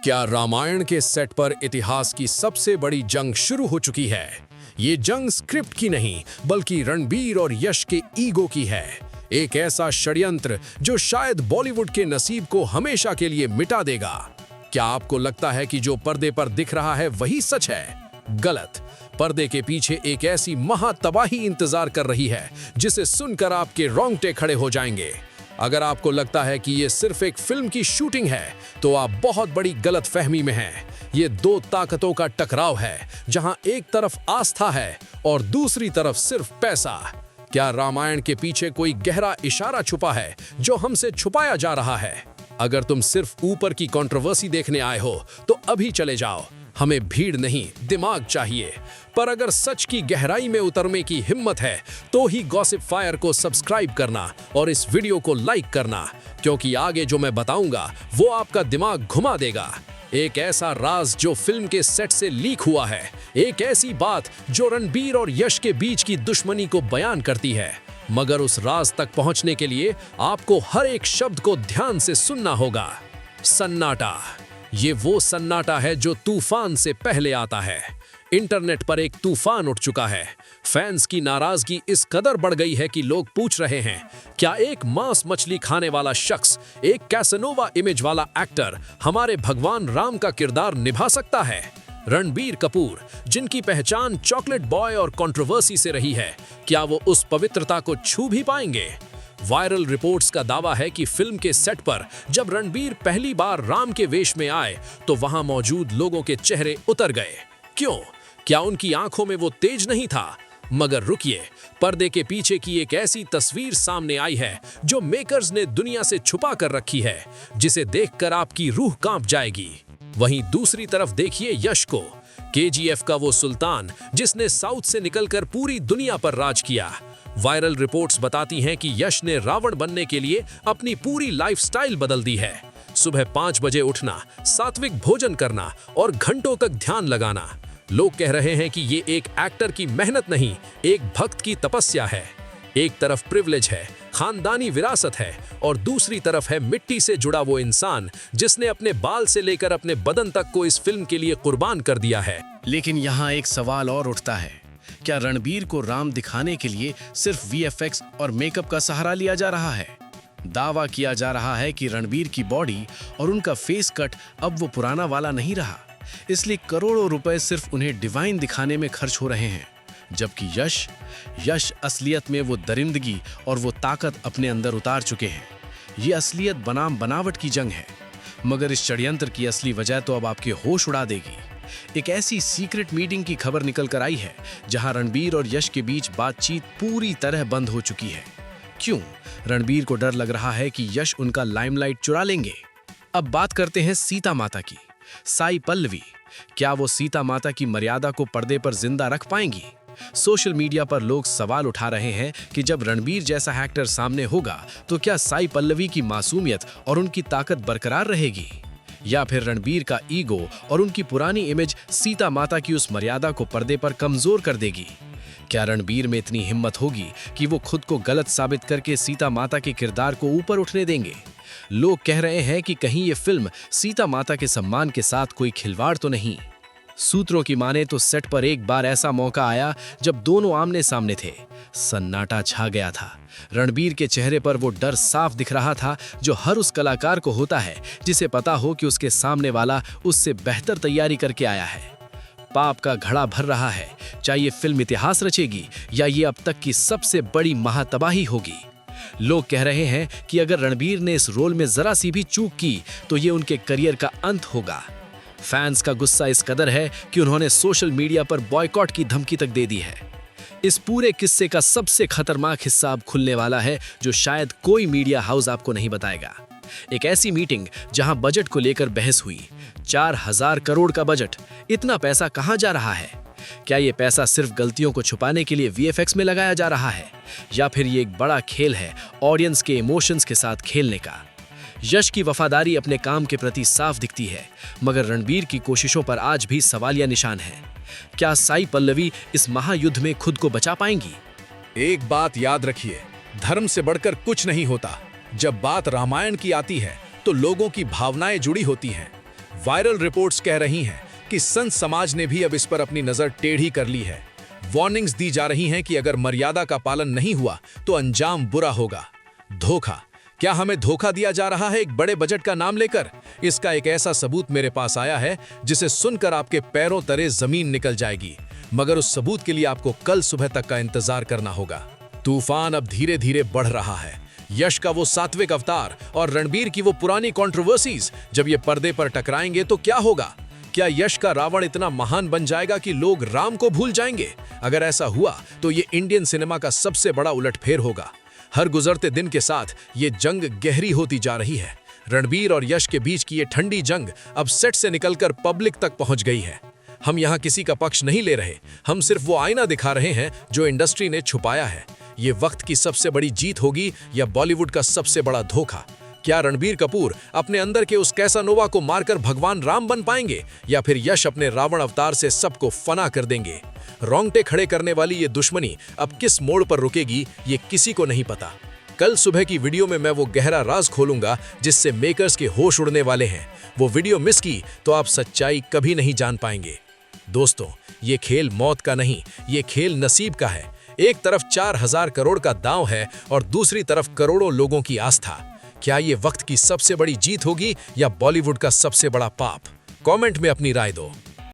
क्या रामायण के सेट पर इतिहास की सबसे बड़ी जंग शुरू हो चुकी है? ये जंग स्क्रिप्ट की नहीं, बल्कि रणबीर और यश के ईगो की है। एक ऐसा षड्यंत्र जो शायद बॉलीवुड के नसीब को हमेशा के लिए मिटा देगा। क्या आपको लगता है कि जो पर्दे पर दिख रहा है वही सच है? गलत। पर्दे के पीछे एक ऐसी महातबाही इंतजार कर रही है जिसे सुनकर आपके रोंगटे खड़े हो जाएंगे। अगर आपको लगता है कि ये सिर्फ एक फिल्म की शूटिंग है, तो आप बहुत बड़ी गलतफहमी में हैं। ये दो ताकतों का टकराव है, जहां एक तरफ आस्था है और दूसरी तरफ सिर्फ पैसा। क्या रामायण के पीछे कोई गहरा इशारा छुपा है जो हमसे छुपाया जा रहा है? अगर तुम सिर्फ ऊपर की कंट्रोवर्सी देखने आए हो, तो अभी चले जाओ। हमें भीड़ नहीं, दिमाग चाहिए। पर अगर सच की गहराई में उतरने की हिम्मत है, तो ही गॉसिप फायर को सब्सक्राइब करना और इस वीडियो को लाइक करना, क्योंकि आगे जो मैं बताऊंगा वो आपका दिमाग घुमा देगा। एक ऐसा राज जो फिल्म के सेट से लीक हुआ है, एक ऐसी बात जो रणबीर और यश के बीच की दुश्मनी को बयान करती है। मगर उस राज तक पहुंचने के लिए आपको हर एक शब्द को ध्यान से सुनना होगा। सन्नाटा। ये वो सन्नाटा है जो तूफान से पहले आता है। इंटरनेट पर एक तूफान उठ चुका है। फैंस की नाराजगी इस कदर बढ़ गई है कि लोग पूछ रहे हैं, क्या एक मांस मछली खाने वाला शख्स, एक कैसनोवा इमेज वाला एक्टर हमारे भगवान राम का किरदार निभा सकता है? रणबीर कपूर, जिनकी पहचान चॉकलेट बॉय और कंट्रोवर्सी से रही है, क्या वो उस पवित्रता को छू भी पाएंगे? वायरल रिपोर्ट्स का दावा है कि फिल्म के सेट पर जब रणबीर पहली बार राम के वेश में आए, तो वहां मौजूद लोगों के चेहरे उतर गए। क्यों? क्या उनकी आंखों में वो तेज नहीं था? मगर रुकिए, पर्दे के पीछे की एक ऐसी तस्वीर सामने आई है जो मेकर्स ने दुनिया से छुपा कर रखी है, जिसे देखकर आपकी रूह कांप जाएगी। वहीं दूसरी तरफ देखिए यश को, KGF का वो सुल्तान जिसने साउथ से निकलकर पूरी दुनिया पर राज किया। वायरल रिपोर्ट्स बताती हैं कि यश ने रावण बनने के लिए अपनी पूरी लाइफस्टाइल बदल दी है। सुबह 5 बजे उठना, सात्विक भोजन करना और घंटों तक ध्यान लगाना। लोग कह रहे हैं कि ये एक एक्टर की मेहनत नहीं, एक भक्त की तपस्या है। एक तरफ प्रिविलेज है, खानदानी विरासत है, और दूसरी तरफ है मिट्टी से जुड़ा वो इंसान जिसने अपने बाल से लेकर अपने बदन तक को इस फिल्म के लिए कुर्बान कर दिया है। लेकिन यहाँ एक सवाल और उठता है, क्या रणबीर को राम दिखाने के लिए सिर्फ VFX और मेकअप का सहारा लिया जा रहा है? दावा किया जा रहा है कि रणबीर की बॉडी और उनका फेस कट अब वो पुराना वाला नहीं रहा, इसलिए करोड़ों रुपए सिर्फ उन्हें डिवाइन दिखाने में खर्च हो रहे हैं। जबकि यश असलियत में वो दरिंदगी और वो ताकत अपने अंदर उतार चुके हैं। ये असलियत बनाम बनावट की जंग है। मगर इस षड्यंत्र की असली वजह तो अब आपके होश उड़ा देगी। एक ऐसी सीक्रेट मीटिंग की खबर निकल कर आई है जहां रणबीर और यश के बीच बातचीत पूरी तरह बंद हो चुकी है। क्यों? रणबीर को डर लग रहा है कि यश उनका लाइमलाइट चुरा लेंगे। अब बात करते हैं सीता माता की। साई पल्लवी, क्या वो सीता माता की मर्यादा को पर्दे पर जिंदा रख पाएंगी? सोशल मीडिया पर लोग सवाल उठा रहे हैं कि जब रणबीर जैसा एक्टर सामने होगा, तो क्या साई पल्लवी की मासूमियत और उनकी ताकत बरकरार रहेगी, या फिर रणबीर का ईगो और उनकी पुरानी इमेज सीता माता की उस मर्यादा को पर्दे पर कमजोर कर देगी? क्या रणबीर में इतनी हिम्मत होगी कि वो खुद को गलत साबित करके सीता माता के किरदार को ऊपर उठने देंगे? लोग कह रहे हैं कि कहीं ये फिल्म सीता माता के सम्मान के साथ कोई खिलवाड़ तो नहीं। सूत्रों की माने तो सेट पर एक बार ऐसा मौका आया जब दोनों आमने सामने थे। सन्नाटा छा गया था। रणबीर के चेहरे पर वो डर साफ दिख रहा था जो हर उस कलाकार को होता है जिसे पता हो कि उसके सामने वाला उससे बेहतर तैयारी करके आया है। पाप का घड़ा भर रहा है, चाहे ये फिल्म इतिहास रचेगी या ये अब तक की सबसे बड़ी महातबाही होगी। लोग कह रहे हैं कि अगर रणबीर ने इस रोल में जरा सी भी चूक की, तो ये उनके करियर का अंत होगा। फैंस का गुस्सा इस कदर है कि उन्होंने सोशल मीडिया पर बॉयकॉट की धमकी तक दे दी है। इस पूरे किस्से का सबसे खतरनाक हिस्सा अब खुलने वाला है, जो शायद कोई मीडिया हाउस आपको नहीं बताएगा। एक ऐसी मीटिंग जहां बजट को लेकर बहस हुई। 4000 करोड़ का बजट, इतना पैसा कहां जा रहा है? क्या ये पैसा सिर्फ गलतियों को छुपाने के लिए VFX में लगाया जा रहा है, या फिर ये एक बड़ा खेल है ऑडियंस के इमोशंस के साथ खेलने का? यश की वफादारी अपने काम के प्रति साफ दिखती है, मगर रणबीर की कोशिशों पर आज भी सवालिया निशान है। क्या साई पल्लवी इस महायुद्ध में खुद को बचा पाएंगी? एक बात याद रखिए, धर्म से बढ़कर कुछ नहीं होता। जब बात रामायण की आती है, तो लोगों की भावनाएं जुड़ी होती हैं। वायरल रिपोर्ट्स कह रही हैं कि संत समाज ने भी अब इस पर अपनी नजर टेढ़ी कर ली है। वार्निंग्स दी जा रही हैं कि अगर मर्यादा का पालन नहीं हुआ तो अंजाम बुरा होगा। धोखा, क्या हमें धोखा दिया जा रहा है एक बड़े बजट का नाम लेकर? इसका एक ऐसा सबूत मेरे पास आया है जिसे सुनकर आपके पैरों तले जमीन निकल जाएगी, मगर उस सबूत के लिए आपको कल सुबह तक का इंतजार करना होगा। तूफान अब धीरे धीरे बढ़ रहा है। यश का वो सात्विक अवतार और रणबीर की वो पुरानी कंट्रोवर्सीज जब ये पर्दे पर टकराएंगे तो क्या होगा? क्या यश का रावण इतना महान बन जाएगा कि लोग राम को भूल जाएंगे? अगर ऐसा हुआ तो ये इंडियन सिनेमा का सबसे बड़ा उलटफेर होगा। हर गुजरते दिन के साथ ये जंग गहरी होती जा रही है। रणबीर और यश के बीच की ये ठंडी जंग अब सेट से निकलकर पब्लिक तक पहुंच गई है। हम यहाँ किसी का पक्ष नहीं ले रहे, हम सिर्फ वो आईना दिखा रहे हैं जो इंडस्ट्री ने छुपाया है। ये वक्त की सबसे बड़ी जीत होगी या बॉलीवुड का सबसे बड़ा धोखा? क्या रणबीर कपूर अपने अंदर के उस कैसानोवा को मारकर भगवान राम बन पाएंगे, या फिर यश अपने रावण अवतार से सबको फना कर देंगे? रोंगटे खड़े करने वाली ये दुश्मनी अब किस मोड़ पर रुकेगी, ये किसी को नहीं पता। कल सुबह की वीडियो में मैं वो गहरा राज खोलूंगा जिससे मेकर्स के होश उड़ने वाले हैं। वो वीडियो मिस की तो आप सच्चाई कभी नहीं जान पाएंगे। दोस्तों, ये खेल मौत का नहीं, ये खेल नसीब का है। एक तरफ 4000 करोड़ का दांव है और दूसरी तरफ करोड़ों लोगों की आस्था। क्या ये वक्त की सबसे बड़ी जीत होगी या बॉलीवुड का सबसे बड़ा पाप? कमेंट में अपनी राय दो।